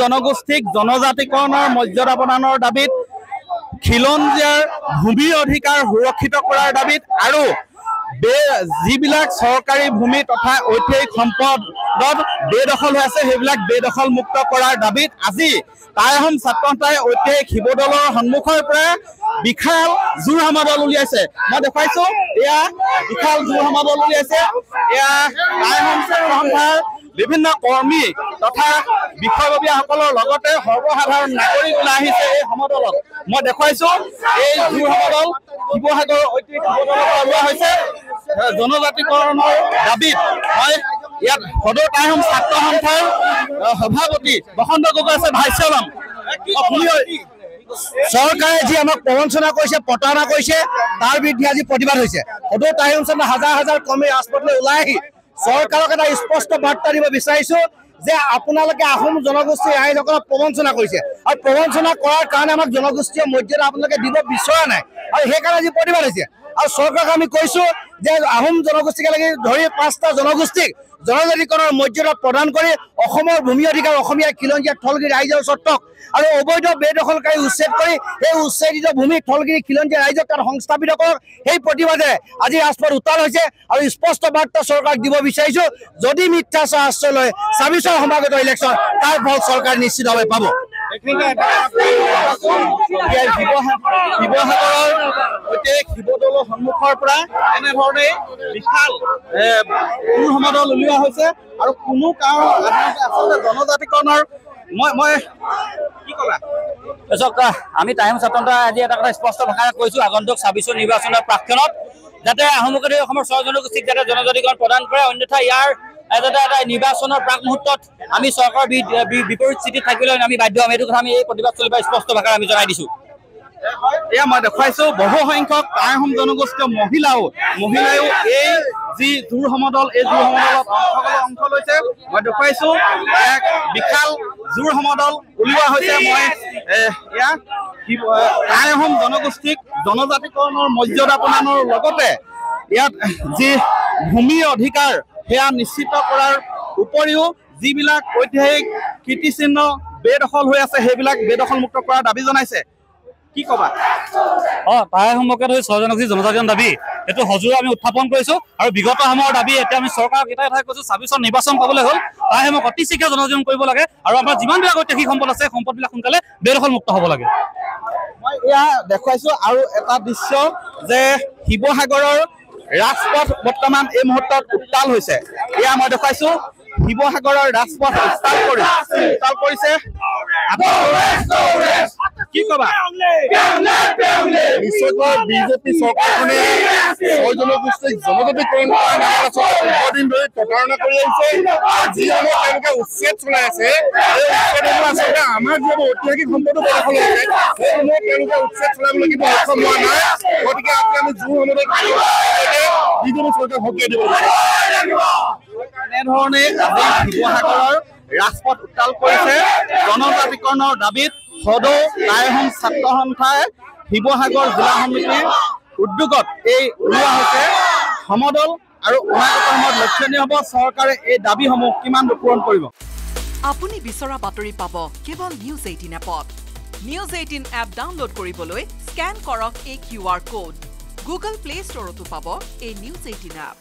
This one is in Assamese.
জনগোষ্ঠীক জনজাতিকৰণৰ মৰ্যাদা প্ৰদানৰ দাবীত খিলঞ্জীয়াৰ ভূমি অধিকাৰ সুৰক্ষিত কৰাৰ দাবীত আৰু যিবিলাক চৰকাৰী ভূমি তথা ঐতিহাসিক সম্পদত বেদখল হৈ আছে সেইবিলাক বেদখল মুক্ত কৰাৰ দাবীত আজি টাই আহোম ছাত্ৰ সন্থাই ঐতিহাসিক শিৱদৌলৰ সন্মুখৰ পৰা বিশাল জোৰ সমাদল উলিয়াইছে। মই দেখুৱাইছো এয়া বিশাল জোৰ সমাদল উলিয়াইছে। এয়া টাই আহোম ছাত্ৰ সন্থাৰ বিভিন্ন কৰ্মী তথা বিষয়ববীয়াসকলৰ লগতে সৰ্বসাধাৰণ নাগৰিক ওলাই আহিছে এই সমদলত। মই দেখুৱাইছো এই জোৰ সমদল শিৱসাগৰ ঐতিহাসিক শিৱদৌলৰ পৰা ওলোৱা হৈছে জনজাতিকৰণৰ দাবীত। মই ইয়াত সদৌ টাই আহোম ছাত্ৰ সন্থাৰ সভাপতি বসন্ত গগৈ আছে, ভাই চলাম। চৰকাৰে যি আমাক প্ৰবঞ্চনা কৰিছে, প্ৰতাৰণা কৰিছে, তাৰ বিৰুদ্ধে আজি প্ৰতিবাদ হৈছে। সদৌ টাই আহোম ছাত্ৰ হাজাৰ হাজাৰ কৰ্মী ৰাজপথলৈ ওলাই আহি চৰকাৰক এটা স্পষ্ট বাৰ্তা দিব বিচাৰিছো যে আপোনালোকে আহোম জনগোষ্ঠীৰ ৰাইজসকলক প্ৰবঞ্চনা কৰিছে আৰু প্ৰবঞ্চনা কৰাৰ কাৰণে আমাক জনগোষ্ঠীয় মৰ্যাদা আপোনালোকে দিব বিচৰা নাই আৰু সেইকাৰণে আজি প্ৰতিবাদ হৈছে। আৰু চৰকাৰক আমি কৈছো যে আহোম জনগোষ্ঠীকে লাগি ধৰি 5টা জনগোষ্ঠীক জনজাতিকৰণৰ মৰ্যাদা প্ৰদান কৰি অসমৰ ভূমি অধিকাৰ অসমীয়া খিলঞ্জীয়া থলগিৰি ৰাইজৰ স্বত্বক আৰু অবৈধ বেদখলকাৰী উচ্ছেদ কৰি সেই উচ্ছেদিত ভূমি থলগিৰি খিলঞ্জীয়া ৰাইজক তাত সংস্থাপিত কৰক। সেই প্ৰতিবাদে আজি ৰাজপথ উত্তাল হৈছে আৰু স্পষ্ট বাৰ্তা চৰকাৰক দিব বিচাৰিছো, যদি মিথ্যাচাৰ আশ্ৰয় লয় 26ৰ সমাগত ইলেকশ্যন তাৰ ফল চৰকাৰে নিশ্চিতভাৱে পাব। শিৱসাগৰৰ ঐতিহাসিক শিৱদৌলৰ সন্মুখৰ পৰা এনেধৰণে বিশাল জোৰ সমদল উলিওৱা হৈছে আৰু কোনো কাৰণ আচলতে জনজাতিকৰণৰ মই কি ক'লা? আমি টাই আহোম ছাত্ৰ সন্থাই আজি এটা কথা স্পষ্ট ভাষাৰে কৈছো, আগন্তুক 26ৰ নিৰ্বাচনৰ প্ৰাক্ষণত যাতে আহোমকে ধৰি অসমৰ 6 জনগোষ্ঠীক যাতে জনজাতিকৰণ প্ৰদান কৰে, অন্যথা ইয়াৰ এটা নিৰ্বাচনৰ প্ৰাক মুহূৰ্তত আমি চৰকাৰৰ বিপৰীত স্থিতিত থাকিবলৈ আমি বাধ্য হ'ম। এইটো কথা আমি এই প্ৰতিবাদ চলিব স্পষ্ট ভাষাৰে আমি জনাই দিছো। এয়া মই দেখুৱাইছো বহু সংখ্যক টাই আহোম জনগোষ্ঠীয় মহিলাইও এই যি জোৰ সমদল এই জোৰ সমদলত অংশ লৈছে। মই দেখুৱাইছো এক বিশাল জোৰ সমদল উলিওৱা হৈছে। মই এয়া টাই আহোম জনগোষ্ঠীক জনজাতিকৰণৰ মৰ্যাদা প্ৰদানৰ লগতে ইয়াত যি ভূমি অধিকাৰ সেয়া নিশ্চিত কৰাৰ উপৰিও যিবিলাক ঐতিহাসিক কীৰ্তিচিহ্ন বেদখল হৈ আছে সেইবিলাক বেদখল মুক্ত কৰাৰ দাবী জনাইছে। কি কবা? টাই আহোমকে ধৰি 6 জনগোষ্ঠীৰ জনজাতিকৰণ দাবী এইটো সজোৰে আমি উত্থাপন কৰিছো আৰু বিগত সময়ৰ দাবী এতিয়া আমি চৰকাৰক এটাই কথা কৈছো, 26ৰ নিৰ্বাচন পাবলৈ হ'ল টাই আহোমক অতি শীঘ্ৰে জনজাতিকৰণ কৰিব লাগে আৰু আমাৰ যিমানবিলাক ঐতিহাসিক সম্পদ আছে সম্পদবিলাক সোনকালে বেদখল মুক্ত হ'ব লাগে। মই এয়া দেখুৱাইছো আৰু এটা দৃশ্য যে শিৱসাগৰৰ ৰাজপথ বৰ্তমান এই মুহূৰ্তত উত্তাল হৈছে। এয়া মই দেখুৱাইছো শিৱসাগৰৰ ৰাজপথ উত্তাল কৰিছে। কি কবা? নিশ্চয়কৈ বিজেপি চৰকাৰখনে 6 জনগোষ্ঠীক জনজাতিকৰণ কৰাৰ নামত দীৰ্ঘদিন ধৰি প্ৰতাৰণা কৰি আহিছে। যিসমূহ তেওঁলোকে উচ্ছেদ চলাই আছে এই উচ্ছেদসমূহ আচলতে আমাৰ যিবোৰ ঐতিহাসিক সম্পদো বেদখল হৈছে সেইসমূহ তেওঁলোকে উচ্ছেদ চলাবলৈ কিন্তু সক্ষম হোৱা নাই। গতিকে আজি আমি জোৰ সমদল বিজেপি চৰকাৰক সকীয়াই দিব লাগিব। এনেধৰণে শিৱসাগৰৰ ৰাজপথ উত্তাল কৰিছে জনজাতিকৰণৰ দাবীত সদৌ টাই আহোম ছাত্ৰ সন্থাই শিৱসাগৰ জিলা সমিতিৰ উদ্যোগত এই ওলোৱা হৈছে সমদল আৰু অনাগত সময়ত লক্ষণীয় হ'ব চৰকাৰে এই দাবীসমূহ কিমান পূৰণ কৰিব। আপুনি বিচৰা বাতৰি পাব কেৱল নিউজ 18 এপত। নিউজ 18 এপ ডাউনলোড কৰিবলৈ স্কেন কৰক এই QR কোড। গুগল প্লে ষ্টৰতো পাব এই নিউজ 18 এপ।